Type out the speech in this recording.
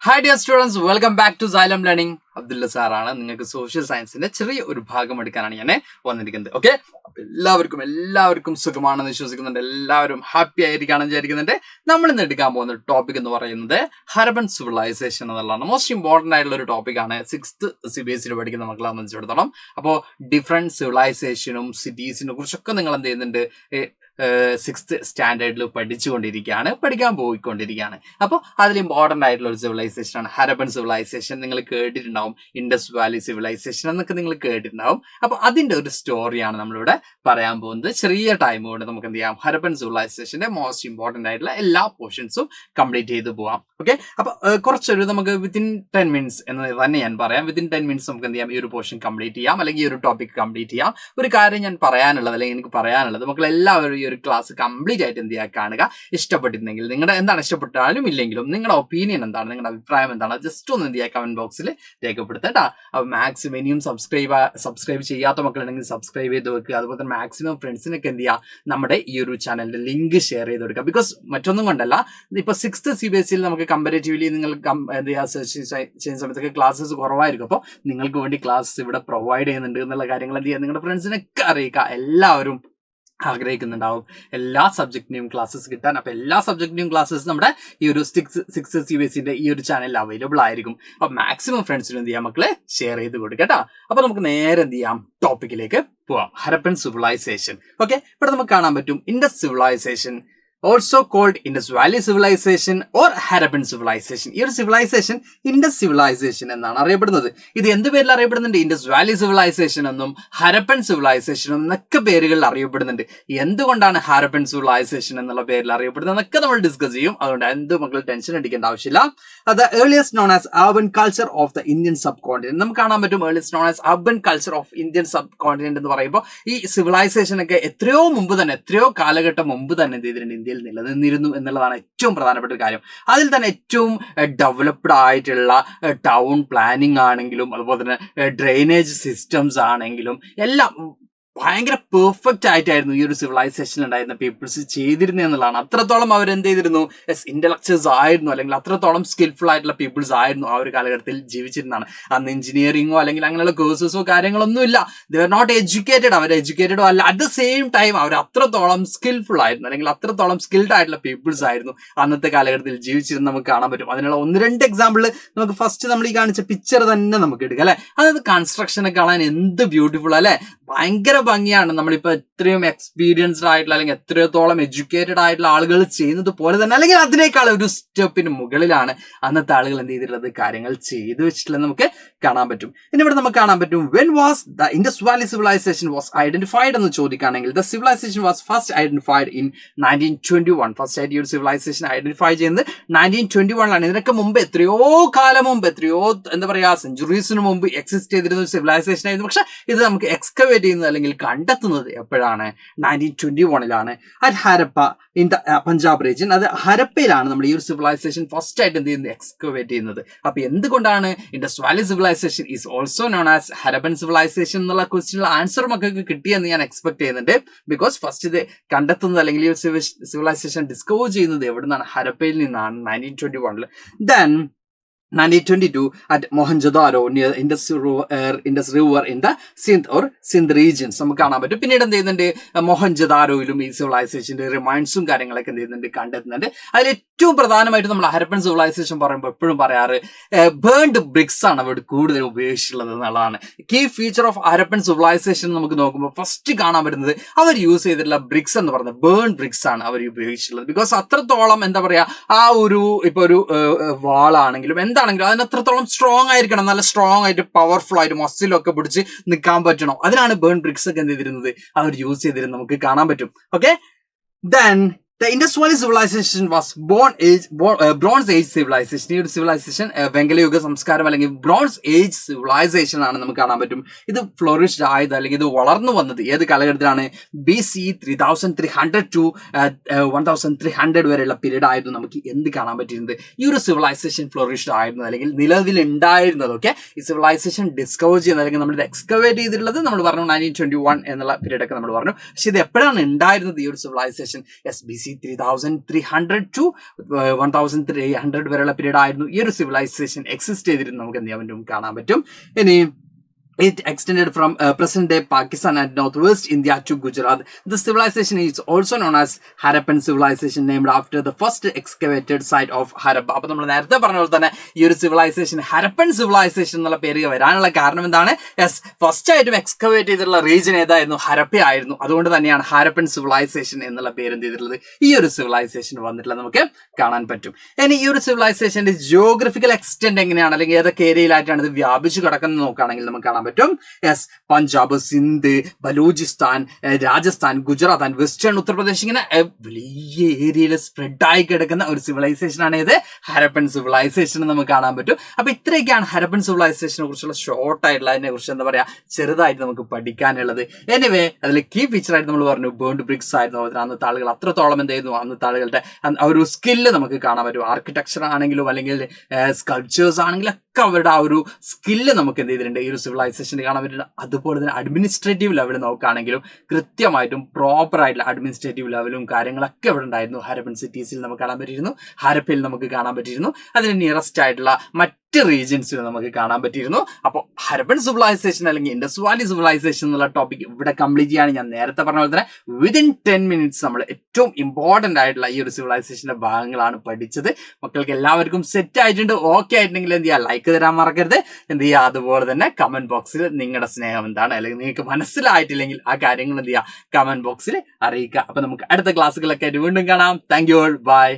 Hi dear students, welcome back to Xylem Learning. Abdulla സാറാണ് നിങ്ങൾക്ക് social സയൻസിന്റെ ചെറിയ ഒരു ഭാഗം എടുക്കാനാണ് ഞാൻ വന്നിരിക്കുന്നത്. ഓക്കെ, അപ്പൊ എല്ലാവർക്കും സുഖമാണെന്ന് വിശ്വസിക്കുന്നുണ്ട്. എല്ലാവരും ഹാപ്പി ആയിരിക്കാണെന്ന് വിചാരിക്കുന്നുണ്ട്. നമ്മൾ ഇന്ന് എടുക്കാൻ പോകുന്ന ടോപ്പിക് എന്ന് പറയുന്നത് ഹരപ്പൻ സിവിലൈസേഷൻ എന്നുള്ളതാണ്. മോസ്റ്റ് ഇമ്പോർട്ടന്റ് ആയിട്ടുള്ള ഒരു ടോപ്പിക്കാണ് 6th CBSE പഠിക്കുന്ന മക്കളെ സംബന്ധിച്ചിടത്തോളം. അപ്പോൾ ഡിഫറെന്റ് സിവിലൈസേഷനും സിറ്റീസിനെ കുറിച്ചൊക്കെ നിങ്ങൾ എന്ത് ചെയ്യുന്നുണ്ട്, 6th സ്റ്റാൻഡേർഡിൽ പഠിക്കാൻ പോയിക്കൊണ്ടിരിക്കുകയാണ്. അപ്പോൾ അതിൽ ഇമ്പോർട്ടന്റ് ആയിട്ടുള്ള ഒരു സിവിലൈസേഷൻ ആണ് ഹരപ്പൻ സിവിലൈസേഷൻ. നിങ്ങൾ കേട്ടിട്ടുണ്ടാവും, ഇൻഡസ് വാലി സിവിലൈസേഷൻ എന്നൊക്കെ നിങ്ങൾ കേട്ടിട്ടുണ്ടാവും. അപ്പോൾ അതിന്റെ ഒരു സ്റ്റോറിയാണ് നമ്മളിവിടെ പറയാൻ പോകുന്നത്. ചെറിയ ടൈം കൊണ്ട് നമുക്ക് എന്ത് ചെയ്യാം, ഹരപ്പൻ സിവിലൈസേഷന്റെ മോസ്റ്റ് ഇമ്പോർട്ടന്റ് ആയിട്ടുള്ള എല്ലാ പോർഷൻസും കംപ്ലീറ്റ് ചെയ്ത് പോവാം. ഓക്കെ, അപ്പൊ കുറച്ചൊരു നമുക്ക് വിത്തിൻ 10 minutes എന്ന് തന്നെ ഞാൻ പറയാം. വിത്തിൻ 10 minutes നമുക്ക് എന്ത് ചെയ്യാം, ഈ ഒരു പോർഷൻ കംപ്ലീറ്റ് ചെയ്യാം, അല്ലെങ്കിൽ ഈ ഒരു ടോപ്പിക് കംപ്ലീറ്റ് ചെയ്യാം. ഒരു കാര്യം ഞാൻ പറയാനുള്ളത്, അല്ലെങ്കിൽ എനിക്ക് പറയാനുള്ളത്, മക്കൾ എല്ലാവരും ഈ ഒരു ക്ലാസ് കംപ്ലീറ്റ് ആയിട്ട് എന്ത് ചെയ്യാൻ കാണുക. ഇഷ്ടപ്പെട്ടിരുന്നെങ്കിൽ നിങ്ങളുടെ എന്താണ്, ഇഷ്ടപ്പെട്ടാലും ഇല്ലെങ്കിലും നിങ്ങളുടെ ഒപ്പീനിയൻ എന്താണ്, നിങ്ങളുടെ അഭിപ്രായം എന്താണ്, ജസ്റ്റ് ഒന്ന് എന്ത് ചെയ്യുക, കമന്റ് ബോക്സിൽ രേഖപ്പെടുത്തട്ടാ. അപ്പൊ മാക്സിമം ഇനിയും സബ്സ്ക്രൈബ് ചെയ്യാത്ത മക്കളുണ്ടെങ്കിൽ സബ്സ്ക്രൈബ് ചെയ്ത് വെക്കുക. അതുപോലെ തന്നെ മാക്സിമം ഫ്രണ്ട്സിനൊക്കെ എന്ത് ചെയ്യുക, നമ്മുടെ ഈ ഒരു ചാനലിന്റെ ലിങ്ക് ഷെയർ ചെയ്ത് കൊടുക്കുക. ബിക്കോസ് മറ്റൊന്നും കൊണ്ടല്ല, ഇപ്പൊ 6th CBSE നമുക്ക് കമ്പാരിറ്റീവ്ലി നിങ്ങൾ എന്ത് ചെയ്യുക, സെർച്ച് ചെയ്യുന്ന സമയത്തൊക്കെ ക്ലാസ്സസ് കുറവായിരിക്കും. അപ്പോൾ നിങ്ങൾക്ക് വേണ്ടി ക്ലാസ്സസ് ഇവിടെ പ്രൊവൈഡ് ചെയ്യുന്നുണ്ട് എന്നുള്ള കാര്യങ്ങൾ എന്ത് ചെയ്യുക, നിങ്ങളുടെ ഫ്രണ്ട്സിനൊക്കെ അറിയിക്കുക. എല്ലാവരും ആഗ്രഹിക്കുന്നുണ്ടാവും എല്ലാ സബ്ജക്റ്റിന്റെയും ക്ലാസ്സസ് കിട്ടാൻ. അപ്പൊ എല്ലാ സബ്ജക്റ്റിന്റെയും ക്ലാസ്സസ് നമ്മുടെ ഈ ഒരു 6th CBSE ഈ ഒരു ചാനലിൽ അവൈലബിൾ ആയിരിക്കും. അപ്പൊ മാക്സിമം ഫ്രണ്ട്സിന് എന്ത് ചെയ്യാം, മക്കളെ ഷെയർ ചെയ്ത് കൊടുക്കുക കേട്ടോ. അപ്പൊ നമുക്ക് നേരെ എന്ത് ചെയ്യാം, ടോപ്പിക്കിലേക്ക് പോവാം. ഹരപ്പൻ സിവിലൈസേഷൻ. ഓക്കെ, ഇവിടെ നമുക്ക് കാണാൻ പറ്റും Indus civilisation, also called Indus valley civilisation or Harappan civilisation. ഈ ഒരു സിവിലൈസേഷൻ ഇൻഡസ് സിവിലൈസേഷൻ എന്നാണ് അറിയപ്പെടുന്നത്. ഇത് എന്ത് പേരിൽ അറിയപ്പെടുന്നുണ്ട്, ഇൻഡസ് വാലി സിവിലൈസേഷൻ എന്നും ഹരപ്പൻ സിവിലൈസേഷൻ എന്നൊക്കെ പേരുകളിൽ അറിയപ്പെടുന്നുണ്ട്. എന്തുകൊണ്ടാണ് ഹരപ്പൻ സിവിലൈസേഷൻ എന്നുള്ള പേരിൽ അറിയപ്പെടുന്നത് എന്നൊക്കെ നമ്മൾ ഡിസ്കസ് ചെയ്യും. അതുകൊണ്ട് എന്ത് മക്കൾ ടെൻഷൻ അടിക്കേണ്ട ആവശ്യമില്ല. അത് earliest known as urban culture of the Indian sub continent. നമുക്ക് കാണാൻ പറ്റും earliest known as urban culture of Indian sub continent എന്ന് പറയുമ്പോൾ ഈ സിവിലൈസേഷൻ ഒക്കെ എത്രയോ കാലഘട്ടം മുമ്പ് തന്നെ എന്ത് ചെയ്തിട്ടുണ്ട്, ഇന്ത്യയിൽ നിലനിന്നിരുന്നു എന്നുള്ളതാണ് ഏറ്റവും പ്രധാനപ്പെട്ട ഒരു കാര്യം. അതിൽ തന്നെ ഏറ്റവും ഡെവലപ്ഡ് ആയിട്ടുള്ള ടൗൺ പ്ലാനിങ് ആണെങ്കിലും അതുപോലെ തന്നെ ഡ്രെയിനേജ് സിസ്റ്റംസ് ആണെങ്കിലും എല്ലാം ഭയങ്കര പെർഫെക്റ്റ് ആയിട്ടായിരുന്നു ഈ ഒരു സിവിലൈസേഷൻ ഉണ്ടായിരുന്ന പീപ്പിൾസ് ചെയ്തിരുന്നത് എന്നുള്ളതാണ്. അത്രത്തോളം അവർ എന്ത് ചെയ്തിരുന്നു, ഇന്റലക്ച്വൽസ് ആയിരുന്നു, അല്ലെങ്കിൽ അത്രത്തോളം സ്കിൽഫുൾ ആയിട്ടുള്ള പീപ്പിൾസ് ആയിരുന്നു ആ ഒരു കാലഘട്ടത്തിൽ ജീവിച്ചിരുന്നതാണ്. അന്ന് എഞ്ചിനീയറിംഗോ അല്ലെങ്കിൽ അങ്ങനെയുള്ള കോഴ്സസോ കാര്യങ്ങളൊന്നും ഇല്ല. They are not educated. അവർ എഡ്യൂക്കേറ്റഡോ അല്ല. അറ്റ് ദ സെയിം ടൈം അവർ അത്രത്തോളം സ്കിൽഫുൾ ആയിരുന്നു, അല്ലെങ്കിൽ അത്രത്തോളം സ്കിൽഡ് ആയിട്ടുള്ള പീപ്പിൾസ് ആയിരുന്നു അന്നത്തെ കാലഘട്ടത്തിൽ ജീവിച്ചിരുന്ന് നമുക്ക് കാണാൻ പറ്റും. അതിനുള്ള 1-2 എക്സാമ്പിൾ നമുക്ക് ഫസ്റ്റ് നമ്മൾ ഈ കാണിച്ച പിക്ചർ തന്നെ നമുക്ക് എടുക്കാം അല്ലെ. അതായത് കൺസ്ട്രക്ഷനെ കാണാൻ എന്ത് ബ്യൂട്ടിഫുൾ അല്ലെ, ഭയങ്കര ഭംഗിയാണ്. നമ്മളിപ്പോ എത്രയും എക്സ്പീരിയൻസ്ഡ് ആയിട്ടുള്ള അല്ലെങ്കിൽ എത്രത്തോളം എഡ്യൂക്കേറ്റഡ് ആയിട്ടുള്ള ആളുകൾ ചെയ്യുന്നത് പോലെ തന്നെ, അല്ലെങ്കിൽ അതിനേക്കാൾ ഒരു സ്റ്റെപ്പിന് മുകളിലാണ് അന്നത്തെ ആളുകൾ എന്ത് ചെയ്തിട്ടുള്ളത്, കാര്യങ്ങൾ ചെയ്തു വെച്ചിട്ടുള്ളത് നമുക്ക് കാണാൻ പറ്റും. ഇനി ഇവിടെ നമുക്ക് കാണാൻ പറ്റും when was the Indus valley civilisation was identified എന്ന് ചോദിക്കുകയാണെങ്കിൽ the civilisation was first identified in 1921. First ആയിട്ട് ഈ ഒരു സിവിലൈസേഷൻ ഐഡന്റിഫൈ ചെയ്യുന്നത് 1921ലാണ്. ഇതിനൊക്കെ മുമ്പ് എത്രയോ കാലം മുമ്പ്, എത്രയോ എന്താ പറയാ സെഞ്ചുറീസിന് മുമ്പ് എക്സിസ്റ്റ് ചെയ്തിരുന്ന ഒരു സിവിലൈസേഷൻ ആയിരുന്നു. പക്ഷെ ഇത് നമുക്ക് എക്സ്കവേറ്റ് ചെയ്യുന്നത് അല്ലെങ്കിൽ കണ്ടെത്തുന്നത് എപ്പോഴാണ്, 1921ലാണ്. At Harappa in the Punjab region. അത് ഹരപ്പയിലാണ് നമ്മൾ ഈ ഒരു സിവിലൈസേഷൻ ഫസ്റ്റ് ആയിട്ട് എന്ത് ചെയ്യുന്നത്, എക്സ്കവേറ്റ് ചെയ്യുന്നത്. അപ്പൊ എന്തുകൊണ്ടാണ് Indus valley civilisation is also known as Harappan civilisation എന്നുള്ള ക്വസ്റ്റ്യനുള്ള ആൻസർ മക്കൾക്ക് കിട്ടിയെന്ന് ഞാൻ എക്സ്പെക്ട് ചെയ്യുന്നുണ്ട്. ബിക്കോസ് ഫസ്റ്റ് ഇത് കണ്ടെത്തുന്നത് അല്ലെങ്കിൽ ഈ സിവിലൈസേഷൻ ഡിസ്കവർ ചെയ്യുന്നത് എവിടെ നിന്നാണ്, ഹരപ്പയിൽ നിന്നാണ് 1921. Then 1922 at Mohenjo-daro near Indus River in the Sindh regions നമുക്ക് കാണാൻ പറ്റും. പിന്നീട് എന്ത് ചെയ്യുന്നുണ്ട്, മൊഹൻജദാരോയിലും ഈ സിവിലൈസേഷന്റെ റിമൈൻസും കാര്യങ്ങളൊക്കെ എന്ത് ചെയ്യുന്നുണ്ട്, കണ്ടെത്തുന്നുണ്ട്. അതിൽ ഏറ്റവും പ്രധാനമായിട്ട് നമ്മൾ ഹരപ്പൻ സിവിലൈസേഷൻ പറയുമ്പോൾ എപ്പോഴും പറയാറ് ബേൺഡ് ബ്രിക്സ് ആണ് അവിടെ കൂടുതൽ ഉപയോഗിച്ചിട്ടുള്ളത് എന്നുള്ളതാണ്. Key feature of Harappan civilisation നമുക്ക് നോക്കുമ്പോൾ ഫസ്റ്റ് കാണാൻ പറ്റുന്നത് അവർ യൂസ് ചെയ്തിട്ടുള്ള ബ്രിക്സ് എന്ന് പറയുന്നത് ബേൺ ബ്രിക്സ് ആണ് അവർ ഉപയോഗിച്ചിട്ടുള്ളത്. ബിക്കോസ് അത്രത്തോളം എന്താ പറയാ, ആ ഒരു ഇപ്പൊ ഒരു വാളാണെങ്കിലും എന്താണെങ്കിലും അതിന് അത്രത്തോളം സ്ട്രോങ് ആയിരിക്കണം, നല്ല സ്ട്രോങ് ആയിട്ട് പവർഫുൾ ആയിട്ട് മസിലൊക്കെ പിടിച്ച് നിൽക്കാൻ പറ്റണം. അതിനാണ് ബേൺ ബ്രിക്സ് ഒക്കെ എന്ത് ചെയ്തിരുന്നത്, അവർ യൂസ് ചെയ്തിരുന്നത് നമുക്ക് കാണാൻ പറ്റും. Okay, then The Indus Valley civilization was Bronze Age civilization. ഈ ഒരു സിവിലൈസേഷൻ വെങ്കലയുഗ സംസ്കാരം അല്ലെങ്കിൽ ബ്രോൺസ് ഏജ് സിവിലൈസേഷൻ ആണ് നമുക്ക് കാണാൻ പറ്റും. ഇത് ഫ്ലോറിഷ്ഡ് ആയത് അല്ലെങ്കിൽ ഇത് വളർന്നു വന്നത് ഏത് കാലഘട്ടത്തിലാണ്, BC 3300 to 1300 വരെയുള്ള പീരീഡ് ആയിരുന്നു നമുക്ക് എന്ത് കാണാൻ പറ്റിയിരുന്നത്, ഈ ഒരു സിവിലൈസേഷൻ ഫ്ലോറിഷ്ഡ് ആയിരുന്നത് അല്ലെങ്കിൽ നിലവിലുണ്ടായിരുന്നത്. ഓക്കെ, ഈ സിവിലൈസേഷൻ ഡിസ്കവർ ചെയ്യുന്നത് അല്ലെങ്കിൽ നമ്മൾ എക്സ്കവേറ്റ് ചെയ്തിട്ടുള്ളത് നമ്മൾ പറഞ്ഞു 1921 എന്നുള്ള പീരീഡ് ഒക്കെ നമ്മൾ പറഞ്ഞു. പക്ഷെ ഇത് എപ്പോഴാണ് ഉണ്ടായിരുന്നത് ഈ ഒരു സിവിലൈസേഷൻ, BC 3300 ടു 1300 വരെയുള്ള പീരീഡ് ആയിരുന്നു ഈ ഒരു സിവിലൈസേഷൻ എക്സിസ്റ്റ് ചെയ്തിരുന്നു നമുക്ക് എന്ത് ചെയ്യാൻ പറ്റും, കാണാൻ പറ്റും. ഇനി it extended from present-day Pakistan and northwest India to Gujarat. The civilization is also known as Harappan civilization, named after the first excavated site of Harappa. അപ്പോൾ നമ്മൾ നേരത്തെ പറഞ്ഞ പോലെ തന്നെ ഈ ഒരു സിവിലൈസേഷൻ ഹരപ്പൻ സിവിലൈസേഷൻ എന്നുള്ള പേര് വരാനുള്ള കാരണം എന്താണ്? യെസ്, ഫസ്റ്റ് ആയിട്ടും എക്സ്കവേറ്റ് ചെയ്തിട്ടുള്ള റീജിയൻ ഏതായിരുന്നു? ഹരപ്പ ആയിരുന്നു. അതുകൊണ്ട് തന്നെയാണ് ഹരപ്പൻ സിവിലൈസേഷൻ എന്നുള്ള പേര് എന്ത് ചെയ്തിട്ടുള്ളത്, ഈ ഒരു സിവിലൈസേഷൻ വന്നിട്ടുള്ളത് നമുക്ക് കാണാൻ പറ്റും. ഇനി ഈ ഒരു സിവിലൈസേഷന്റെ ജിയോഗ്രഫിക്കൽ എക്സ്റ്റെന്റ് എങ്ങനെയാണ്, അല്ലെങ്കിൽ ഏതൊക്കെ ഏരിയയിലായിട്ടാണ് ഇത് വ്യാപിച്ചു കിടക്കുന്നത് നോക്കുകയാണെങ്കിൽ നമുക്ക് കാണാൻ പറ്റും. Yes, Punjab, Sindh, Balochistan, Rajasthan, Gujarat and western Uttar Pradesh, ഇങ്ങനെ വലിയ ഏരിയയിൽ സ്പ്രെഡ് ആയി കിടക്കുന്ന ഒരു സിവിലൈസേഷൻ ആണ് ഇത് ഹരപ്പൻ സിവിലൈസേഷൻ എന്ന് നമുക്ക് കാണാൻ പറ്റും. അപ്പൊ ഇത്രയൊക്കെയാണ് ഹരപ്പൻ സിവിലൈസേഷനെ കുറിച്ചുള്ള ഷോർട്ട് ആയിട്ടുള്ള അതിനെ കുറിച്ച് എന്താ പറയാ ചെറുതായിട്ട് നമുക്ക് പഠിക്കാനുള്ളത്. എനിവേ അതിൽ കീ ഫീച്ചർ ആയിട്ട് നമ്മൾ പറഞ്ഞു ബേൺഡ് ബ്രിക്സ് ആയിരുന്നു. അന്നത്തെ ആളുകൾ അത്രത്തോളം എന്തായിരുന്നു, അന്നത്തെ ആളുകളുടെ ആ ഒരു സ്കില്ല് നമുക്ക് കാണാൻ പറ്റും. ആർക്കിടെക്ചർ ആണെങ്കിലും അല്ലെങ്കിൽ സ്കൾപ്ചേഴ്സ് ആണെങ്കിലും ഒക്കെ അവരുടെ ആ ഒരു സ്കില്ല് നമുക്ക് എന്ത് ചെയ്തിട്ടുണ്ട്, ഈ ഒരു സിവിലൈസേഷന് കാണാൻ പറ്റുന്നത്. അതുപോലെ തന്നെ അഡ്മിനിസ്ട്രേറ്റീവ് ലെവൽ നോക്കുകയാണെങ്കിലും കൃത്യമായിട്ടും പ്രോപ്പർ ആയിട്ടുള്ള അഡ്മിനിസ്ട്രേറ്റീവ് ലെവലും കാര്യങ്ങളൊക്കെ ഇവിടെ ഉണ്ടായിരുന്നു. ഹരപ്പൻ സിറ്റീസിൽ നമുക്ക് കാണാൻ പറ്റിയിരുന്നു, ഹരപ്പയിൽ നമുക്ക് കാണാൻ പറ്റിയിരുന്നു, അതിന് നിയറസ്റ്റ് ആയിട്ടുള്ള മറ്റ് റീജിയൻസിൽ നമുക്ക് കാണാൻ പറ്റിയിരുന്നു. അപ്പോൾ ഹരപ്പൻ സിവിലൈസേഷൻ അല്ലെങ്കിൽ ഇൻഡസ് വാലി സിവിലൈസേഷൻ എന്നുള്ള ടോപ്പിക് ഇവിടെ കംപ്ലീറ്റ് ചെയ്യാണ്. ഞാൻ നേരത്തെ പറഞ്ഞ പോലെ തന്നെ വിതിൻ 10 minutes നമ്മൾ ഏറ്റവും ഇമ്പോർട്ടന്റ് ആയിട്ടുള്ള ഈ ഒരു സിവിലൈസേഷന്റെ ഭാഗങ്ങളാണ് പഠിച്ചത്. മക്കൾക്ക് എല്ലാവർക്കും സെറ്റ് ആയിട്ടുണ്ട്, ഓക്കെ ആയിട്ടുണ്ടെങ്കിൽ എന്ത് ചെയ്യുക, ലൈക്ക് തരാൻ മറക്കരുത്. എന്ത് ചെയ്യുക, അതുപോലെ തന്നെ കമന്റ് ബോക്സിൽ നിങ്ങളുടെ സ്നേഹം എന്താണ്, അല്ലെങ്കിൽ നിങ്ങൾക്ക് മനസ്സിലായിട്ടില്ലെങ്കിൽ ആ കാര്യങ്ങൾ എന്ത് ചെയ്യുക, കമന്റ് ബോക്സിൽ അറിയിക്കുക. അപ്പൊ നമുക്ക് അടുത്ത ക്ലാസ്സുകളൊക്കെ ആയിട്ട് വീണ്ടും കാണാം. Thank you all, by.